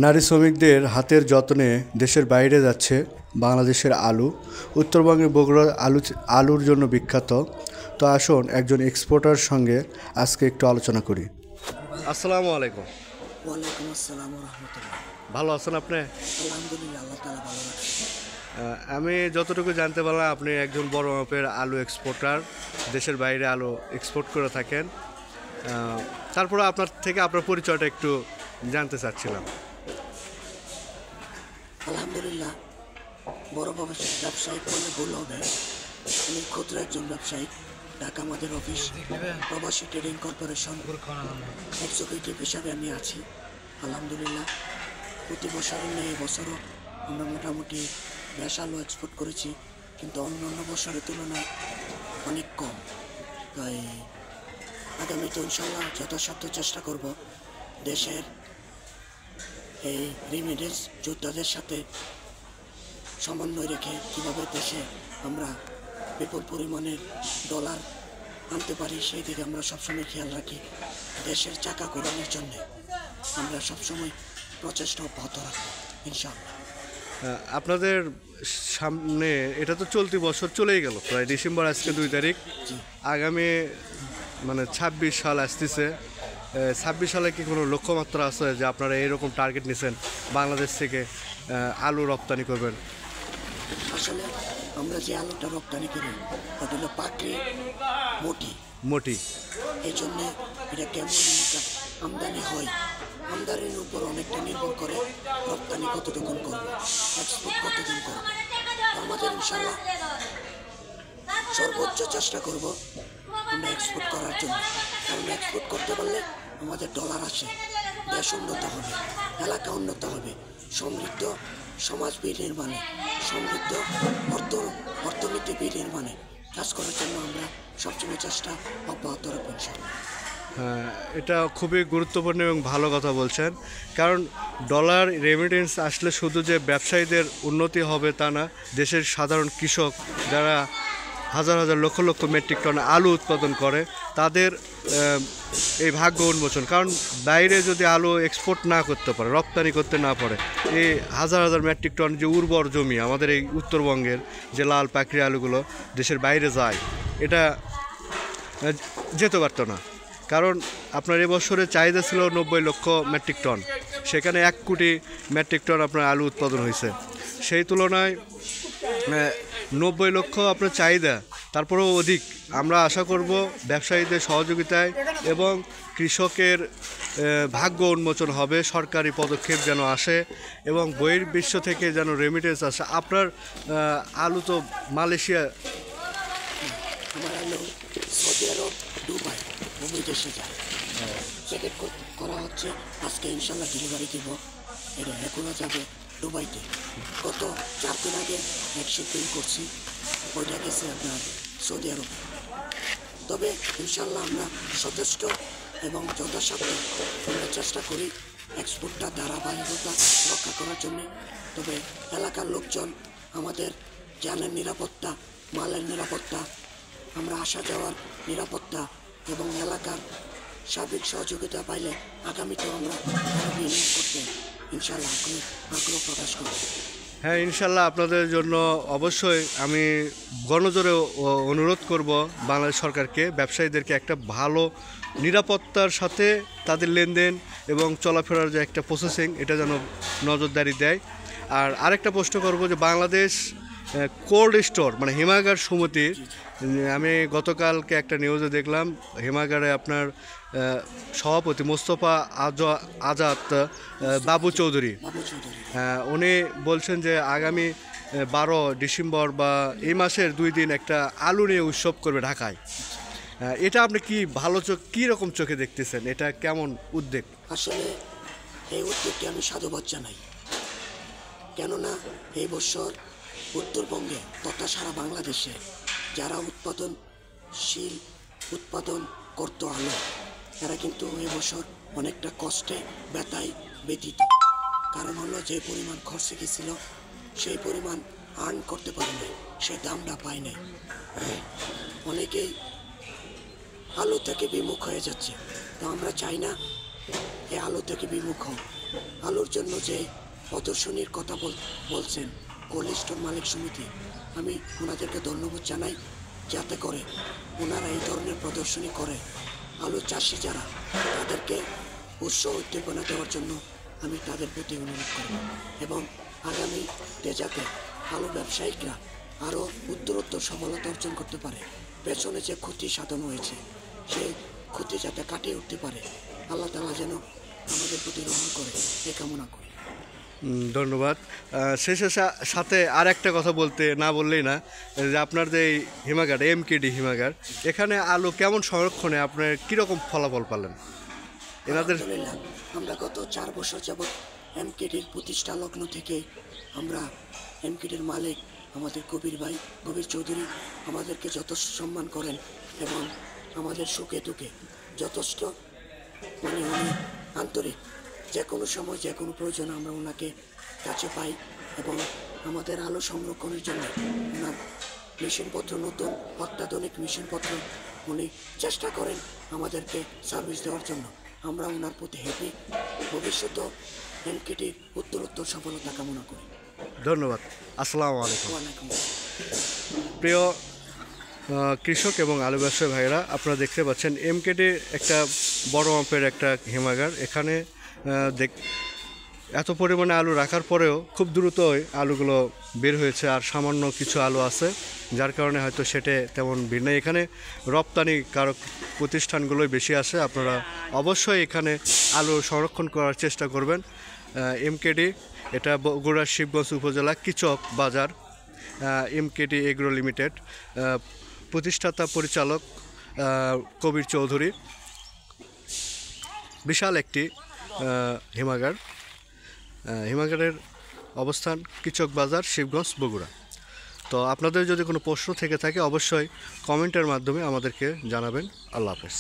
নারী শ্রমিকদের হাতের যত্নে দেশের বাইরে যাচ্ছে বাংলাদেশের আলু। উত্তরবঙ্গের বগুড়া আলুর জন্য বিখ্যাত। তো আসুন একজন এক্সপোর্টার সঙ্গে আজকে একটু আলোচনা করি। আসসালামু আলাইকুম। ওয়ালাইকুম আসসালাম রহমতুল্লাহ। ভালো আছেন আপনি? আলহামদুলিল্লাহ, আল্লাহ তাআলা ভালো রাখেন। আমি যতটুকু জানতে পারলাম আপনি একজন বড় মাপের আলু এক্সপোর্টার, দেশের বাইরে আলু এক্সপোর্ট করে থাকেন। তারপরে আপনার থেকে আপনার পরিচয়টা একটু জানতে চাচ্ছিলাম। আলহামদুলিল্লাহ, বড় ব্যবসায়িক বলে ভুল হবে। আমি ক্ষুদ্র একজন ব্যবসায়ী। ঢাকা আমাদের অফিস, প্রবাসী ট্রেডিং কর্পোরেশন এক্সিকিউটিভ হিসাবে আমি আছি। আলহামদুলিল্লাহ, প্রতি বছরের নেই এবছরও আমরা মোটামুটি বেশ আলু এক্সপোর্ট করেছি, কিন্তু অন্যান্য বছরের তুলনায় অনেক কম। তাই আগামীতে ইনশাল্লাহ যথাসাধ্য চেষ্টা করব দেশের এই রেমিডেন্স যোদ্ধাদের সাথে সমন্বয় রেখে কীভাবে দেশে আমরা বিপুল পরিমাণের ডলার আনতে পারি সেই দিকে আমরা সবসময় খেয়াল রাখি। দেশের চাকা ঘোরানোর জন্যে আমরা সবসময় প্রচেষ্টা অব্যাহত রাখবো ইনশাআল্লাহ। আপনাদের সামনে এটা তো চলতি বছর চলেই গেল, প্রায় ডিসেম্বর, আজকে 2 তারিখ। আগামী 26 সাল আসতেছে। 26 সালে কি কোনো লক্ষ্যমাত্রা আছে যে আপনারা এইরকম টার্গেট নিয়েছেন বাংলাদেশ থেকে আলু রপ্তানি করবেন? আসলে আমরা যে আলুটা রপ্তানি করি ওটা হলো পাকড়ি মোটি। এই জন্যে এটা কেমন আমদানি হয়, আমদানির উপর অনেকটা নির্ভর করে রপ্তানি কতটুকু করবো, এক্সপোর্ট কতদিন করবো। আমাদের ইনশাল্লাহ সর্বোচ্চ চেষ্টা করব আমরা এক্সপোর্ট করার জন্য, কারণ এক্সপোর্ট করতে পারলে আমাদের ডলার আসে, দেশ উন্নত হবে, এলাকা উন্নত হবে, সমৃদ্ধ সমাজ বিনির্মাণে, সমৃদ্ধ অর্থনীতি বিনির্মাণে কাজ করার জন্য আমরা সবসময় চেষ্টা অব্যাহত রাখবো ইনশাআল্লাহ। হ্যাঁ, এটা খুবই গুরুত্বপূর্ণ এবং ভালো কথা বলছেন। কারণ ডলার রেমিটেন্স আসলে শুধু যে ব্যবসায়ীদের উন্নতি হবে তা না, দেশের সাধারণ কৃষক যারা হাজার হাজার লক্ষ লক্ষ মেট্রিক টন আলু উৎপাদন করে তাদের এই ভাগ্য উন্মোচন। কারণ বাইরে যদি আলু এক্সপোর্ট না করতে পারে, রপ্তানি করতে না পারে, এই হাজার হাজার মেট্রিক টন যে উর্বর জমি আমাদের এই উত্তরবঙ্গের যে লাল পাকড়ি আলুগুলো দেশের বাইরে যায়, এটা যেতে পারতো না। কারণ আপনার এবছরে চাহিদা ছিল 90 লক্ষ মেট্রিক টন, সেখানে 1 কোটি মেট্রিক টন আপনার আলু উৎপাদন হয়েছে। সেই তুলনায় 90 লক্ষ আপনার চাহিদা, তারপরেও অধিক। আমরা আশা করব ব্যবসায়ীদের সহযোগিতায় এবং কৃষকের ভাগ্য উন্মোচন হবে, সরকারি পদক্ষেপ যেন আসে এবং বহির্বিশ্ব থেকে যেন রেমিটেন্স আসে। আপনার আলু তো মালয়েশিয়া, আমার আলু সৌদি আরব, দুবাই, বিদেশে যায়, চেক করা হচ্ছে। আজকে ইনশাল্লাহ ডেলিভারি দিব, এটা এখনো যাবে দুবাইতে। গত 4 দিন আগে এক শিপিং করছি, ওইটা গেছে আপনার সৌদি আরব। তবে ইনশাল্লাহ আমরা যথেষ্ট এবং যথাসাধ্য আমরা চেষ্টা করি এক্সপোর্টটা ধারাবাহিকতা রক্ষা করার জন্য। তবে এলাকার লোকজন আমাদের জানের নিরাপত্তা, মালের নিরাপত্তা, আমরা আসা যাওয়ার নিরাপত্তা এবং এলাকার সার্বিক সহযোগিতা পাইলে আগামীতেও আমরা বিনিয়োগ করতে ইনশাল্লাহ আগ্রহ প্রকাশ করব। হ্যাঁ, ইনশাল্লাহ আপনাদের জন্য অবশ্যই আমি গণজোরে অনুরোধ করব বাংলাদেশ সরকারকে, ব্যবসায়ীদেরকে একটা ভালো নিরাপত্তার সাথে তাদের লেনদেন এবং চলাফেরার যে একটা প্রসেসিং, এটা যেন নজরদারি দেয়। আর আরেকটা প্রশ্ন করব যে বাংলাদেশ কোল্ড স্টোর মানে হিমাগার সমিতির, আমি গতকালকে একটা নিউজে দেখলাম হিমাগারে আপনার সভাপতি মোস্তফা আজাদ বাবু চৌধুরী, উনি বলছেন যে আগামী 12 ডিসেম্বর বা এই মাসের 2 দিন একটা আলু নিয়ে উৎসব করবে ঢাকায়। এটা আপনি কি ভালো কীরকম চোখে দেখতেছেন? এটা কেমন উদ্যোগ? আসলে এই উদ্যোগকে আমি সাধুবাদ জানাই, কেননা এই বছর উত্তরবঙ্গে তথা সারা বাংলাদেশে যারা উৎপাদন করত আলু, তারা কিন্তু এবছর অনেকটা কষ্টে ব্যথায় ব্যতীত। কারণ হলো যে পরিমাণ খরচে গেছিল সেই পরিমাণ আর্ন করতে পারে নাই, সেই দামটা পায় নাই। অনেকেই আলু থেকে বিমুখ হয়ে যাচ্ছে, তো আমরা চাই না এই আলু থেকে বিমুখ হোক, আলুর জন্য যে প্রদর্শনীর কথা বলছেন কোল্ড স্টোর মালিক সমিতি, আমি ওনাদেরকে ধন্যবাদ জানাই, যাতে করে ওনারা এই ধরনের প্রদর্শনী করে আলু চাষি যারা তাদেরকে উৎসাহ উদ্দীপনা দেওয়ার জন্য আমি তাদের প্রতি অনুরোধ করব এবং আগামীতে যাতে আলু ব্যবসায়িকরা আরও উত্তরোত্তর সফলতা অর্জন করতে পারে, পেছনে যে ক্ষতি সাধন হয়েছে সেই ক্ষতি যাতে কাটিয়ে উঠতে পারে, আল্লাহ তাআলা যেন আমাদের প্রতি রহম করে এই কামনা করি। ধন্যবাদ। শেষের সাথে আর একটা কথা বলতে না বললেই না, যে আপনার যে এই হিমাগার এমকেডি হিমাগার, এখানে আলু কেমন সংরক্ষণে আপনার কীরকম ফলাফল পেলেন এনাদের? আলহামদুলিল্লাহ, আমরা গত 4 বছর যাবৎ এমকেডির প্রতিষ্ঠা লগ্ন থেকে আমরা এমকেডির মালিক আমাদের কবির চৌধুরী আমাদেরকে যথেষ্ট সম্মান করেন এবং আমাদের সুখে দুঃখে যথেষ্ট উনি আন্তরিক, যে কোনো সময় যে কোনো প্রয়োজনে আমরা ওনাকে কাছে পাই এবং আমাদের আলো সংরক্ষণের জন্য ওনার মেশিনপত্র, নতুন অত্যাধুনিক মেশিনপত্র উনি চেষ্টা করেন আমাদেরকে সার্ভিস দেওয়ার জন্য। আমরা ওনার প্রতি হ্যাপি, ভবিষ্যতেও এমকেটির উত্তরোত্তর সফলতা কামনা করি। ধন্যবাদ। আসসালামু আলাইকুম। ওয়ালাইকুম আসসালাম। প্রিয় কৃষক এবং আলু ব্যবসায়ী ভাইরা, আপনারা দেখতে পাচ্ছেন এমকেডির একটা বড় মাপের একটা হিমাগার। এখানে এত পরিমাণে আলু রাখার পরেও খুব দ্রুতই আলুগুলো বের হয়েছে, আর সামান্য কিছু আলু আছে যার কারণে হয়তো সেটে তেমন ভিড় নেই। এখানে রপ্তানি কারক প্রতিষ্ঠানগুলোই বেশি আসে। আপনারা অবশ্যই এখানে আলু সংরক্ষণ করার চেষ্টা করবেন। এমকেডি, এটা বগুড়ার শিবগঞ্জ উপজেলা কিচক বাজার, এমকেডি এগ্রো লিমিটেড, প্রতিষ্ঠাতা পরিচালক কবির চৌধুরী। বিশাল একটি হিমাগারের অবস্থান কিচক বাজার, শিবগঞ্জ, বগুড়া। তো আপনাদের যদি কোনো প্রশ্ন থেকে থাকে অবশ্যই কমেন্টের মাধ্যমে আমাদেরকে জানাবেন। আল্লাহ হাফেজ।